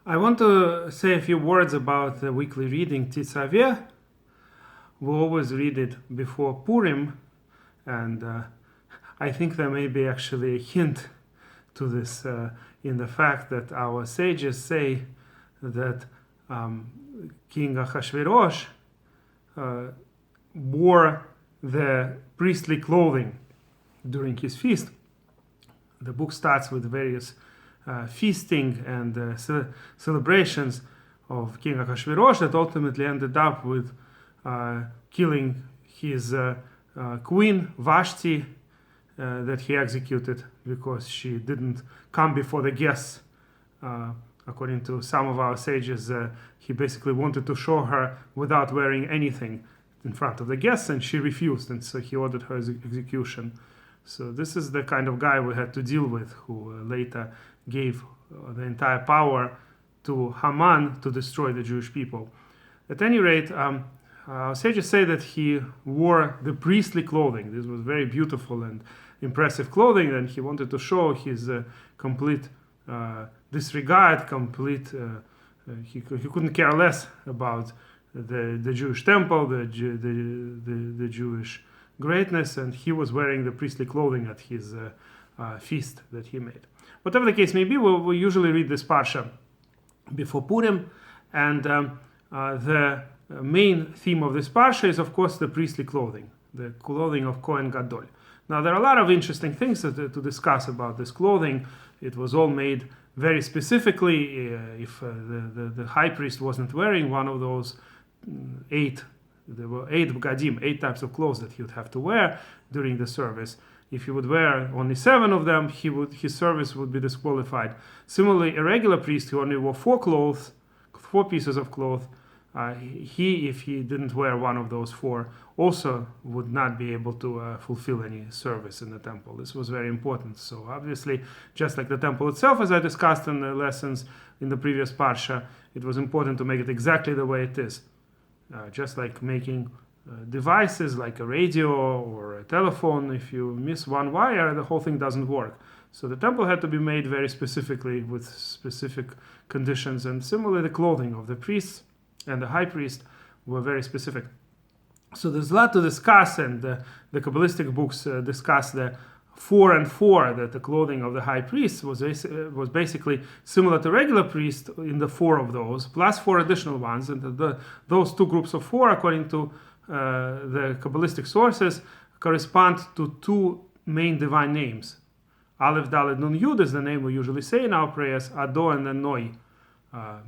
I want to say a few words about the weekly reading Tetzaveh. We always read it before Purim, and I think there may be actually a hint to this in the fact that our sages say that King Ahasuerus wore the priestly clothing during his feast. The book starts with various feasting and celebrations of King Ahasuerus that ultimately ended up with killing his queen Vashti that he executed because she didn't come before the guests. According to some of our sages, he basically wanted to show her without wearing anything in front of the guests, and she refused, and so he ordered her execution. So this is the kind of guy we had to deal with, who later gave the entire power to Haman to destroy the Jewish people. At any rate, our sages say that he wore the priestly clothing. This was very beautiful and impressive clothing, and he wanted to show his complete disregard, he couldn't care less about the Jewish temple, the Jewish greatness, and he was wearing the priestly clothing at his feast that he made. Whatever the case may be, we usually read this Parsha before Purim, and the main theme of this Parsha is, of course, the priestly clothing, the clothing of Kohen Gadol. Now, there are a lot of interesting things to discuss about this clothing. It was all made very specifically. If the high priest wasn't wearing one of those there were 8 bgadim, 8 types of clothes that he would have to wear during the service. If he would wear only 7 of them, his service would be disqualified. Similarly, a regular priest who only wore 4 pieces of cloth, if he didn't wear one of those 4, also would not be able to fulfill any service in the temple. This was very important. So obviously, just like the temple itself, as I discussed in the lessons in the previous Parsha, it was important to make it exactly the way it is. Just like making devices like a radio or a telephone, if you miss one wire, the whole thing doesn't work. So the temple had to be made very specifically with specific conditions, and similarly the clothing of the priests and the high priest were very specific. So there's a lot to discuss, and the Kabbalistic books discuss the 4 and 4, that the clothing of the high priest was basically similar to regular priest in the 4 of those, plus 4 additional ones. And those 2 groups of 4, according to the Kabbalistic sources, correspond to 2 main divine names. Aleph, Dalet, Nun, Yud is the name we usually say in our prayers, Ado and then Noi,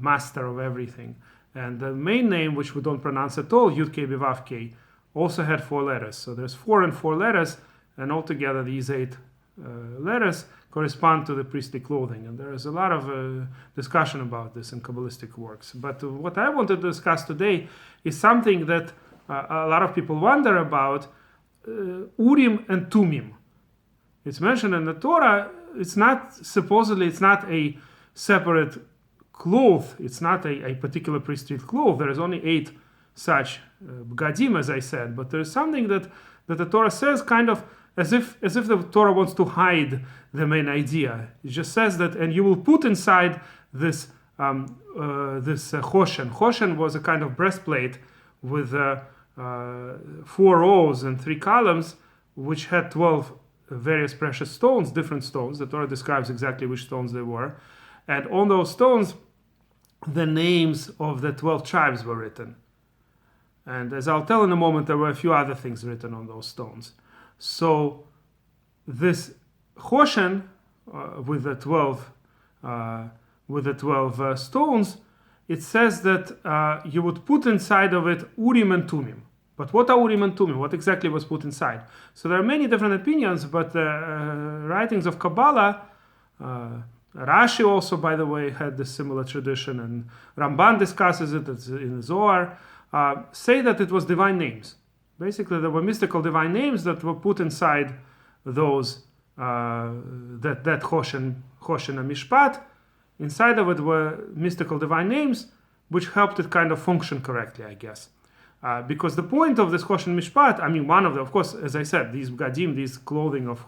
master of everything. And the main name, which we don't pronounce at all, Yud Kei Bevav Kei, also had 4 letters. So there's 4 and 4 letters, and altogether these 8 letters correspond to the priestly clothing. And there is a lot of discussion about this in Kabbalistic works. But what I wanted to discuss today is something that a lot of people wonder about, Urim and Tumim. It's mentioned in the Torah. It's not a separate cloth. It's not a particular priestly cloth. There is only 8 such bgadim, as I said. But there is something that the Torah says kind of as if the Torah wants to hide the main idea. It just says that, and you will put inside this choshen. Choshen was a kind of breastplate with 4 rows and 3 columns, which had 12 various precious stones, different stones. The Torah describes exactly which stones they were. And on those stones, the names of the 12 tribes were written. And as I'll tell in a moment, there were a few other things written on those stones. So this choshen with the 12 stones, it says that you would put inside of it Urim and Tumim. But what are Urim and Tumim? What exactly was put inside? So there are many different opinions, but the writings of Kabbalah, Rashi also, by the way, had this similar tradition, and Ramban discusses it in Zohar, say that it was divine names. Basically, there were mystical divine names that were put inside those that Choshen and Mishpat. Inside of it were mystical divine names, which helped it kind of function correctly, I guess. Because the point of this Choshen Mishpat, I mean, one of the, of course, as I said, these bgadim, these clothing of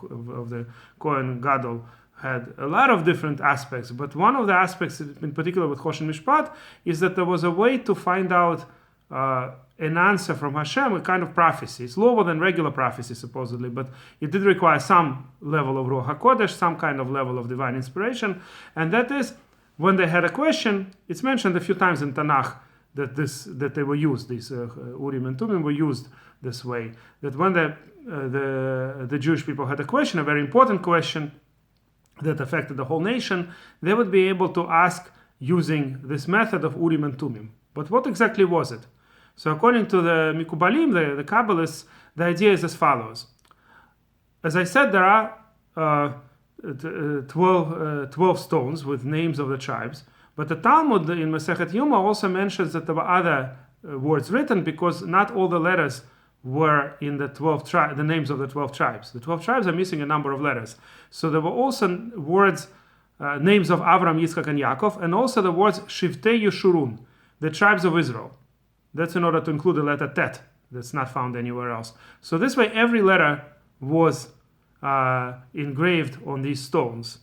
the Kohen Gadol had a lot of different aspects, but one of the aspects, in particular with Choshen Mishpat, is that there was a way to find out an answer from Hashem, a kind of prophecy. It's lower than regular prophecy, supposedly, but it did require some level of Ruach HaKodesh, some kind of level of divine inspiration, and that is, when they had a question, it's mentioned a few times in Tanakh that they were used, these Urim and Tumim were used this way, that when the Jewish people had a question, a very important question that affected the whole nation, they would be able to ask using this method of Urim and Tumim. But what exactly was it? So according to the Mikubalim, the Kabbalists, the idea is as follows. As I said, there are 12 stones with names of the tribes, but the Talmud in Masechet Yoma also mentions that there were other words written because not all the letters were in the names of the 12 tribes. The 12 tribes are missing a number of letters. So there were also words, names of Avram, Yitzchak, and Yaakov, and also the words Shivtei Yeshurun, the tribes of Israel. That's in order to include the letter Tet, that's not found anywhere else. So this way, every letter was engraved on these stones.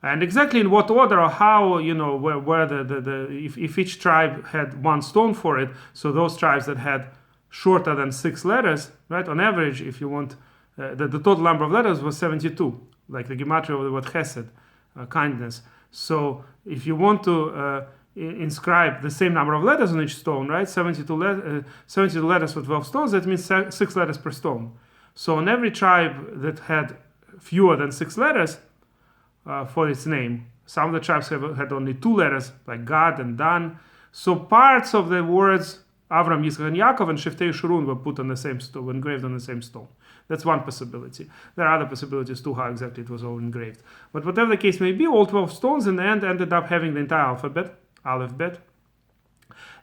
And exactly in what order or how, where if each tribe had one stone for it, so those tribes that had shorter than 6 letters, right? On average, if you want, the total number of letters was 72, like the gematria of the word chesed, kindness. So if you want to inscribe the same number of letters on each stone, right? 72 letters for 12 stones, that means 6 letters per stone. So on every tribe that had fewer than 6 letters for its name, some of the tribes had only 2 letters, like Gad and Dan. So parts of the words Avram, Yitzchak, and Yaakov and Shiftei Shurun were put on the same stone, engraved on the same stone. That's one possibility. There are other possibilities too, how exactly it was all engraved. But whatever the case may be, all 12 stones in the end ended up having the entire alphabet, Aleph Bet.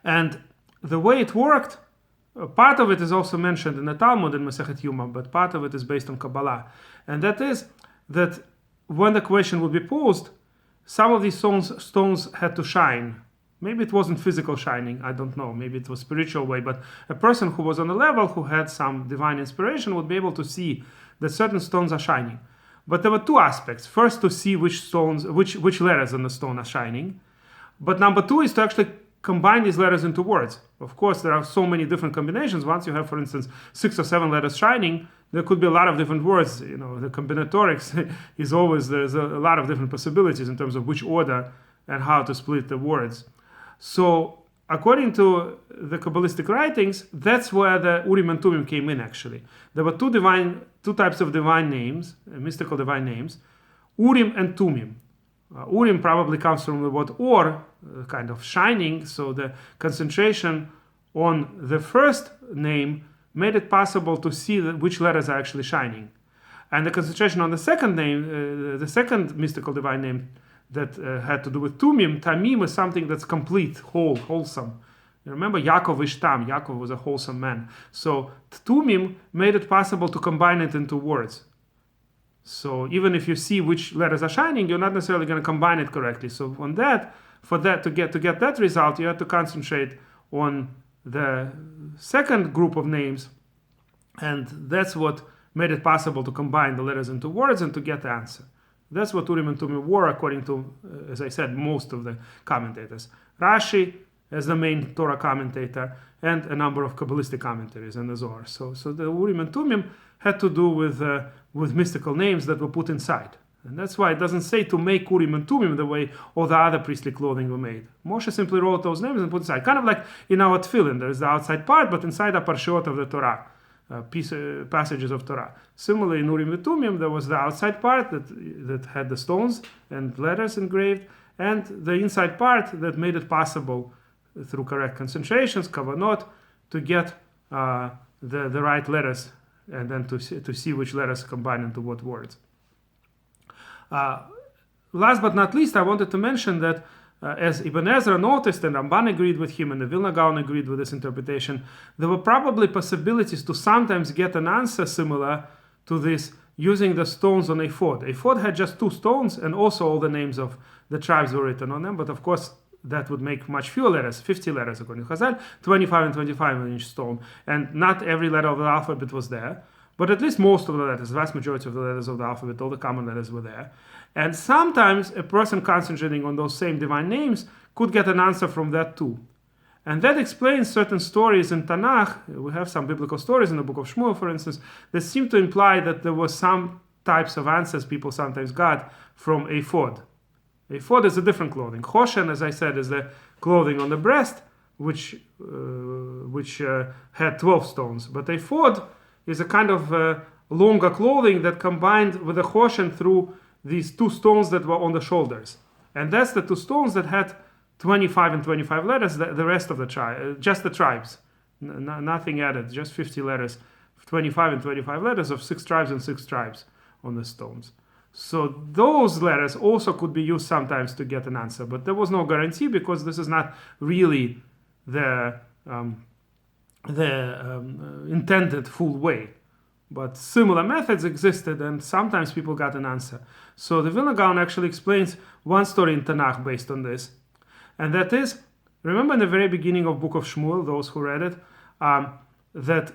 And the way it worked, part of it is also mentioned in the Talmud in Masechet Yoma, but part of it is based on Kabbalah. And that is that when the question would be posed, some of these stones had to shine. Maybe it wasn't physical shining, I don't know. Maybe it was spiritual way, but a person who was on a level who had some divine inspiration would be able to see that certain stones are shining. But there were 2 aspects. First, to see which letters on the stone are shining. But number 2 is to actually combine these letters into words. Of course, there are so many different combinations. Once you have, for instance, 6 or 7 letters shining, there could be a lot of different words. The combinatorics is always, there's a lot of different possibilities in terms of which order and how to split the words. So according to the Kabbalistic writings, that's where the Urim and Tumim came in, actually. There were two types of divine names, mystical divine names, Urim and Tumim. Urim probably comes from the word or, kind of shining, so the concentration on the first name made it possible to see which letters are actually shining. And the concentration on the second name, the second mystical divine name, that had to do with Tumim. Tamim is something that's complete, wholesome. You remember Yaakov Ishtam. Yaakov was a wholesome man. So Tumim made it possible to combine it into words. So even if you see which letters are shining, you're not necessarily going to combine it correctly. So to get that result, you have to concentrate on the second group of names, and that's what made it possible to combine the letters into words and to get the answer. That's what Urim and Tumim were, according to, as I said, most of the commentators. Rashi as the main Torah commentator, and a number of Kabbalistic commentaries and the Zohar. So the Urim and Tumim had to do with mystical names that were put inside. And that's why it doesn't say to make Urim and Tumim the way all the other priestly clothing were made. Moshe simply wrote those names and put inside. Kind of like in our tefillin, there's the outside part, but inside are Parshat of the Torah. Passages of Torah. Similarly, in Urim and Tumim, there was the outside part that had the stones and letters engraved, and the inside part that made it possible, through correct concentrations, kavanot, to get the right letters, and then to see which letters combine into what words. Last but not least, I wanted to mention that as Ibn Ezra noticed, and Ramban agreed with him, and the Vilna Gaon agreed with this interpretation, there were probably possibilities to sometimes get an answer similar to this using the stones on ephod. Ephod had just 2 stones, and also all the names of the tribes were written on them, but of course that would make much fewer letters, 50 letters according to Chazal, 25 and 25 on each stone, and not every letter of the alphabet was there, but at least most of the letters, the vast majority of the letters of the alphabet, all the common letters were there. And sometimes a person concentrating on those same divine names could get an answer from that too. And that explains certain stories in Tanakh. We have some biblical stories in the book of Shmuel, for instance, that seem to imply that there was some types of answers people sometimes got from ephod. Ephod is a different clothing. Choshen, as I said, is the clothing on the breast, which had 12 stones. But ephod is a kind of longer clothing that combined with the choshen through these 2 stones that were on the shoulders. And that's the 2 stones that had 25 and 25 letters, the rest of the tribe, just the tribes, nothing added, just 50 letters, 25 and 25 letters of 6 tribes and 6 tribes on the stones. So those letters also could be used sometimes to get an answer, but there was no guarantee because this is not really the intended full way. But similar methods existed, and sometimes people got an answer. So the Vilna Gaon actually explains one story in Tanakh based on this. And that is, remember in the very beginning of Book of Shmuel, those who read it, that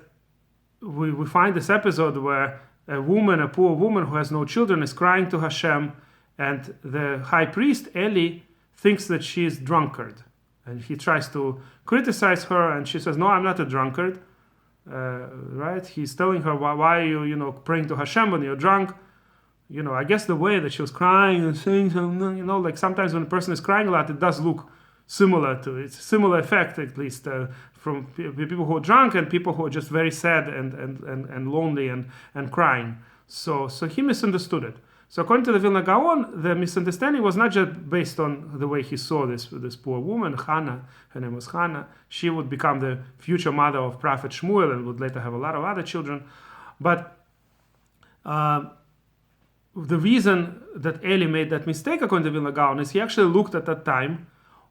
we find this episode where a poor woman who has no children, is crying to Hashem, and the high priest, Eli, thinks that she is drunkard. And he tries to criticize her, and she says, no, I'm not a drunkard. Right? He's telling her, why are you, praying to Hashem when you're drunk? I guess the way that she was crying and saying something, like sometimes when a person is crying a lot, it does look similar to, it's a similar effect, at least, from people who are drunk and people who are just very sad and lonely and crying. So he misunderstood it. So according to the Vilna Gaon, the misunderstanding was not just based on the way he saw this poor woman, Chana, her name was Chana. She would become the future mother of Prophet Shmuel and would later have a lot of other children. But the reason that Eli made that mistake, according to Vilna Gaon, is he actually looked at that time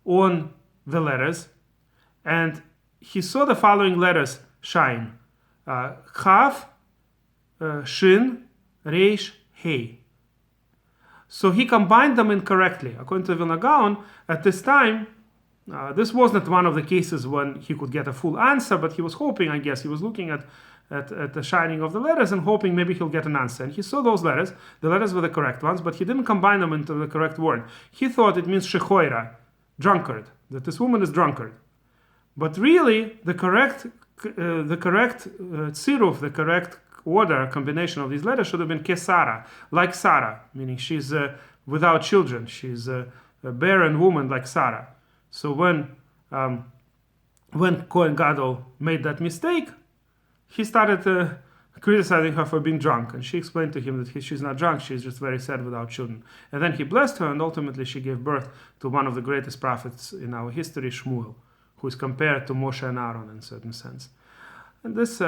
on the letters and he saw the following letters shine. Chaf, Shin, Reish, Hei. So he combined them incorrectly. According to Vilna Gaon, at this time, this wasn't one of the cases when he could get a full answer, but he was hoping, I guess, he was looking at the shining of the letters and hoping maybe he'll get an answer. And he saw those letters. The letters were the correct ones, but he didn't combine them into the correct word. He thought it means shechoira, drunkard, that this woman is drunkard. But really, the correct tziruf, the correct order, combination of these letters should have been kesara, like Sarah, meaning she's without children. She's a barren woman like Sarah. So when Kohen Gadol made that mistake, he started criticizing her for being drunk. And she explained to him that she's not drunk, she's just very sad without children. And then he blessed her, and ultimately she gave birth to one of the greatest prophets in our history, Shmuel, who is compared to Moshe and Aaron in a certain sense. And this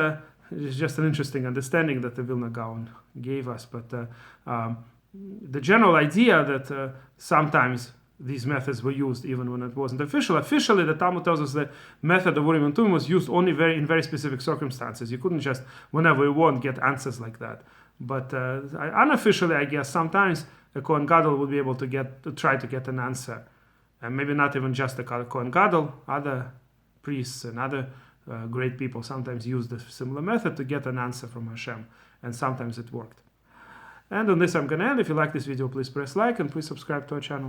is just an interesting understanding that the Vilna Gaon gave us. But the general idea that sometimes these methods were used even when it wasn't official. Officially, the Talmud tells us the method of Urim and Tumim was used only in very specific circumstances. You couldn't just, whenever you want, get answers like that. But unofficially, I guess, sometimes a Kohen Gadol would be able to try to get an answer. And maybe not even just the Kohen Gadol, other priests and other great people sometimes used a similar method to get an answer from Hashem. And sometimes it worked. And on this I'm going to end. If you like this video, please press like and please subscribe to our channel.